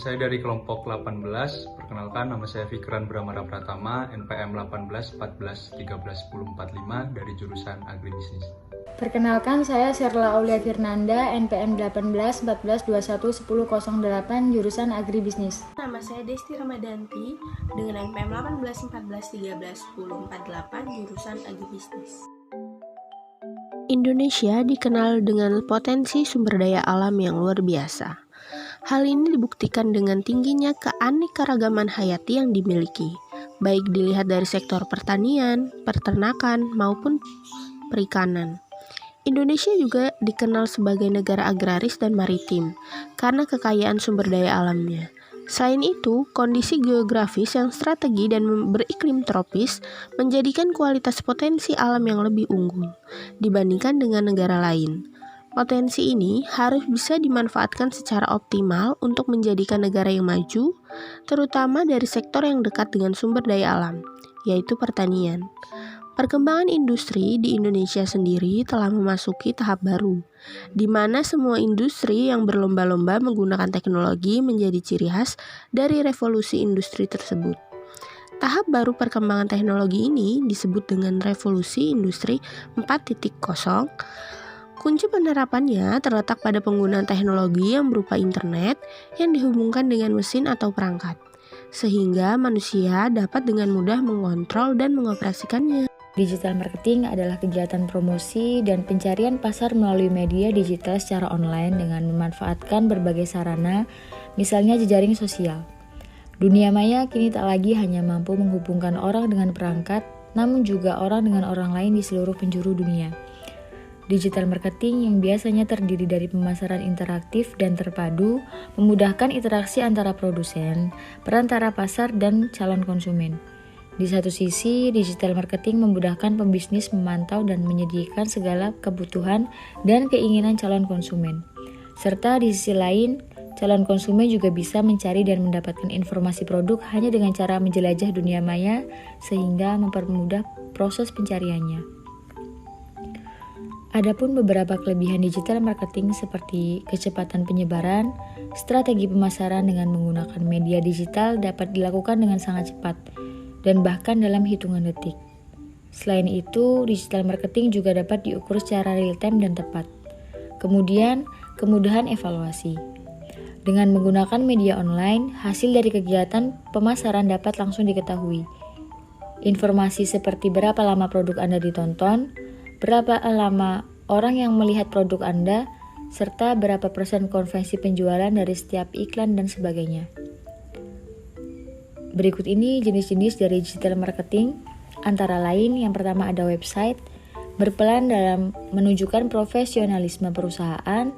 Saya dari kelompok 18, perkenalkan nama saya Fikran Bramara Pratama, NPM 18 14 13 10 45 dari jurusan Agribisnis. Perkenalkan, saya Sherla Aulia Firnanda, NPM 18 14 21 10 08 jurusan Agribisnis. Nama saya Desti Ramadanti dengan NPM 18 14 13 10 48 jurusan Agribisnis. Indonesia dikenal dengan potensi sumber daya alam yang luar biasa. Hal ini dibuktikan dengan tingginya keanekaragaman hayati yang dimiliki, baik dilihat dari sektor pertanian, peternakan, maupun perikanan. Indonesia juga dikenal sebagai negara agraris dan maritim karena kekayaan sumber daya alamnya. Selain itu, kondisi geografis yang strategi dan beriklim tropis menjadikan kualitas potensi alam yang lebih unggul dibandingkan dengan negara lain. Potensi ini harus bisa dimanfaatkan secara optimal untuk menjadikan negara yang maju, terutama dari sektor yang dekat dengan sumber daya alam, yaitu pertanian. Perkembangan industri di Indonesia sendiri telah memasuki tahap baru, di mana semua industri yang berlomba-lomba menggunakan teknologi menjadi ciri khas dari revolusi industri tersebut. Tahap baru perkembangan teknologi ini disebut dengan revolusi industri 4.0. Kunci penerapannya terletak pada penggunaan teknologi yang berupa internet yang dihubungkan dengan mesin atau perangkat, sehingga manusia dapat dengan mudah mengontrol dan mengoperasikannya. Digital marketing adalah kegiatan promosi dan pencarian pasar melalui media digital secara online dengan memanfaatkan berbagai sarana, misalnya jejaring sosial. Dunia maya kini tak lagi hanya mampu menghubungkan orang dengan perangkat, namun juga orang dengan orang lain di seluruh penjuru dunia. Digital marketing yang biasanya terdiri dari pemasaran interaktif dan terpadu memudahkan interaksi antara produsen, perantara pasar, dan calon konsumen. Di satu sisi, digital marketing memudahkan pembisnis memantau dan menyediakan segala kebutuhan dan keinginan calon konsumen. Serta di sisi lain, calon konsumen juga bisa mencari dan mendapatkan informasi produk hanya dengan cara menjelajah dunia maya sehingga mempermudah proses pencariannya. Adapun beberapa kelebihan digital marketing seperti kecepatan penyebaran, strategi pemasaran dengan menggunakan media digital dapat dilakukan dengan sangat cepat dan bahkan dalam hitungan detik. Selain itu, digital marketing juga dapat diukur secara real-time dan tepat. Kemudian, kemudahan evaluasi. Dengan menggunakan media online, hasil dari kegiatan pemasaran dapat langsung diketahui. Informasi seperti berapa lama produk Anda ditonton, berapa lama orang yang melihat produk Anda, serta berapa persen konversi penjualan dari setiap iklan dan sebagainya. Berikut ini jenis-jenis dari digital marketing, antara lain yang pertama ada website, berperan dalam menunjukkan profesionalisme perusahaan,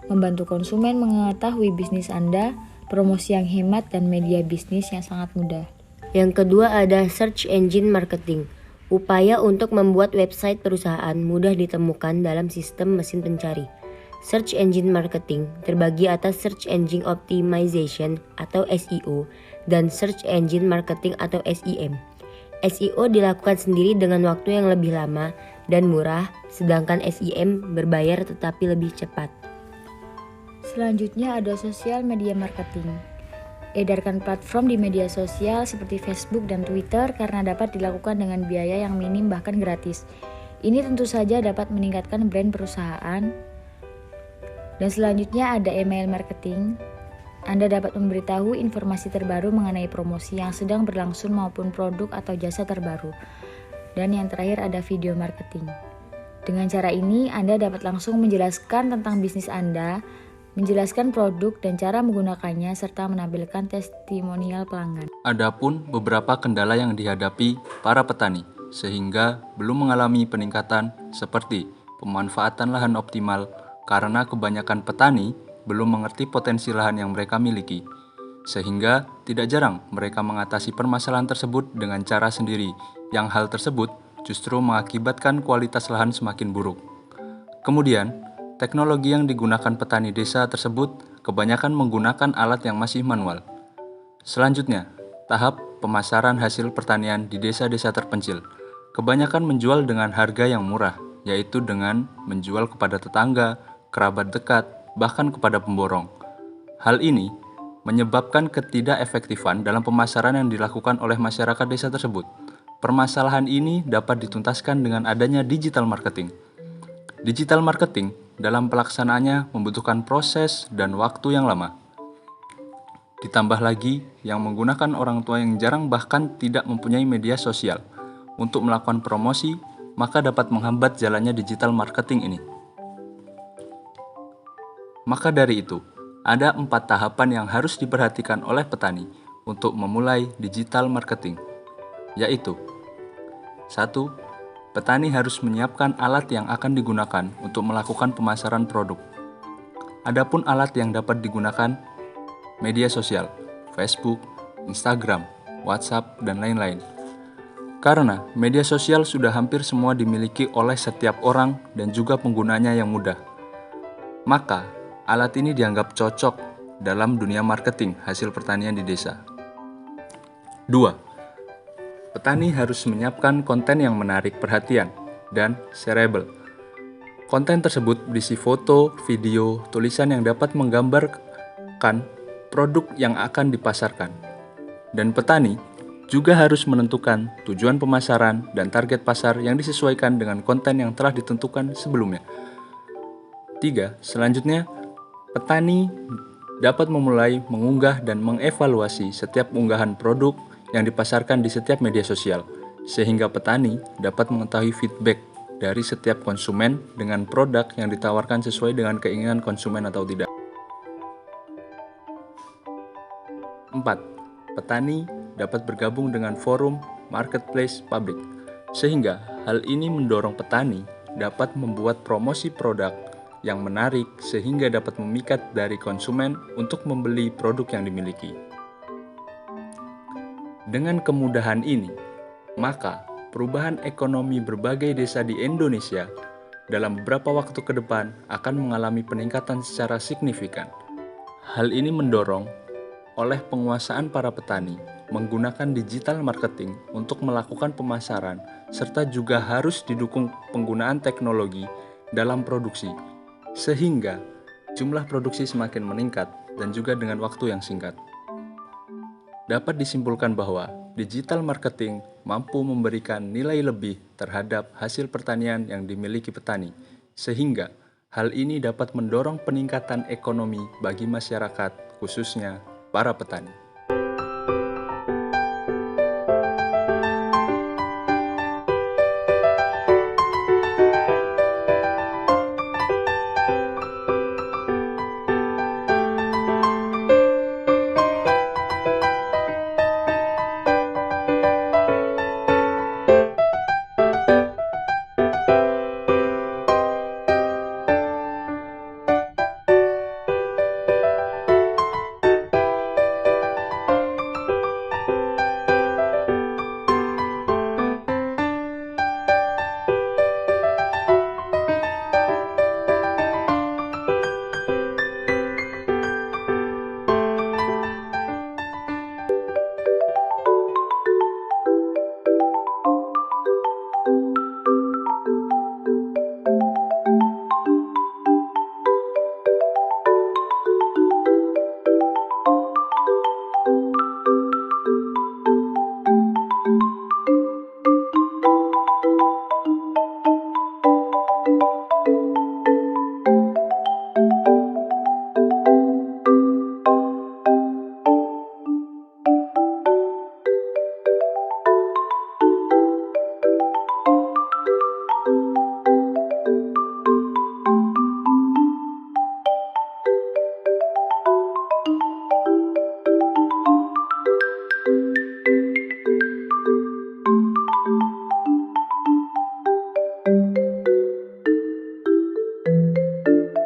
membantu konsumen mengetahui bisnis Anda, promosi yang hemat, dan media bisnis yang sangat mudah. Yang kedua ada search engine marketing. Upaya untuk membuat website perusahaan mudah ditemukan dalam sistem mesin pencari. Search engine marketing terbagi atas search engine optimization atau SEO dan search engine marketing atau SEM. SEO dilakukan sendiri dengan waktu yang lebih lama dan murah, sedangkan SEM berbayar tetapi lebih cepat. Selanjutnya ada social media marketing. Edarkan platform di media sosial seperti Facebook dan Twitter karena dapat dilakukan dengan biaya yang minim bahkan gratis. Ini tentu saja dapat meningkatkan brand perusahaan. Dan selanjutnya ada email marketing. Anda dapat memberitahu informasi terbaru mengenai promosi yang sedang berlangsung maupun produk atau jasa terbaru. Dan yang terakhir ada video marketing. Dengan cara ini, Anda dapat langsung menjelaskan tentang bisnis Anda, menjelaskan produk dan cara menggunakannya, serta menampilkan testimonial pelanggan. Adapun beberapa kendala yang dihadapi para petani, sehingga belum mengalami peningkatan seperti pemanfaatan lahan optimal karena kebanyakan petani belum mengerti potensi lahan yang mereka miliki. Sehingga tidak jarang mereka mengatasi permasalahan tersebut dengan cara sendiri, yang hal tersebut justru mengakibatkan kualitas lahan semakin buruk. Kemudian, teknologi yang digunakan petani desa tersebut kebanyakan menggunakan alat yang masih manual. Selanjutnya, tahap pemasaran hasil pertanian di desa-desa terpencil. Kebanyakan menjual dengan harga yang murah, yaitu dengan menjual kepada tetangga, kerabat dekat, bahkan kepada pemborong. Hal ini menyebabkan ketidakefektifan dalam pemasaran yang dilakukan oleh masyarakat desa tersebut. Permasalahan ini dapat dituntaskan dengan adanya digital marketing. Digital marketing dalam pelaksanaannya membutuhkan proses dan waktu yang lama. Ditambah lagi yang menggunakan orang tua yang jarang bahkan tidak mempunyai media sosial untuk melakukan promosi, maka dapat menghambat jalannya digital marketing ini. Maka dari itu, ada 4 tahapan yang harus diperhatikan oleh petani untuk memulai digital marketing, yaitu 1. Petani harus menyiapkan alat yang akan digunakan untuk melakukan pemasaran produk. Adapun alat yang dapat digunakan, media sosial, Facebook, Instagram, WhatsApp, dan lain-lain. Karena media sosial sudah hampir semua dimiliki oleh setiap orang dan juga penggunanya yang mudah. Maka, alat ini dianggap cocok dalam dunia marketing hasil pertanian di desa. 2. Petani harus menyiapkan konten yang menarik perhatian dan shareable. Konten tersebut berisi foto, video, tulisan yang dapat menggambarkan produk yang akan dipasarkan. Dan petani juga harus menentukan tujuan pemasaran dan target pasar yang disesuaikan dengan konten yang telah ditentukan sebelumnya. 3. Selanjutnya, petani dapat memulai mengunggah dan mengevaluasi setiap unggahan produk yang dipasarkan di setiap media sosial, sehingga petani dapat mengetahui feedback dari setiap konsumen dengan produk yang ditawarkan sesuai dengan keinginan konsumen atau tidak. 4. Petani dapat bergabung dengan forum marketplace public, sehingga hal ini mendorong petani dapat membuat promosi produk yang menarik sehingga dapat memikat dari konsumen untuk membeli produk yang dimiliki. Dengan kemudahan ini, maka perubahan ekonomi berbagai desa di Indonesia dalam beberapa waktu ke depan akan mengalami peningkatan secara signifikan. Hal ini mendorong oleh penguasaan para petani menggunakan digital marketing untuk melakukan pemasaran serta juga harus didukung penggunaan teknologi dalam produksi, sehingga jumlah produksi semakin meningkat dan juga dengan waktu yang singkat. Dapat disimpulkan bahwa digital marketing mampu memberikan nilai lebih terhadap hasil pertanian yang dimiliki petani, sehingga hal ini dapat mendorong peningkatan ekonomi bagi masyarakat, khususnya para petani.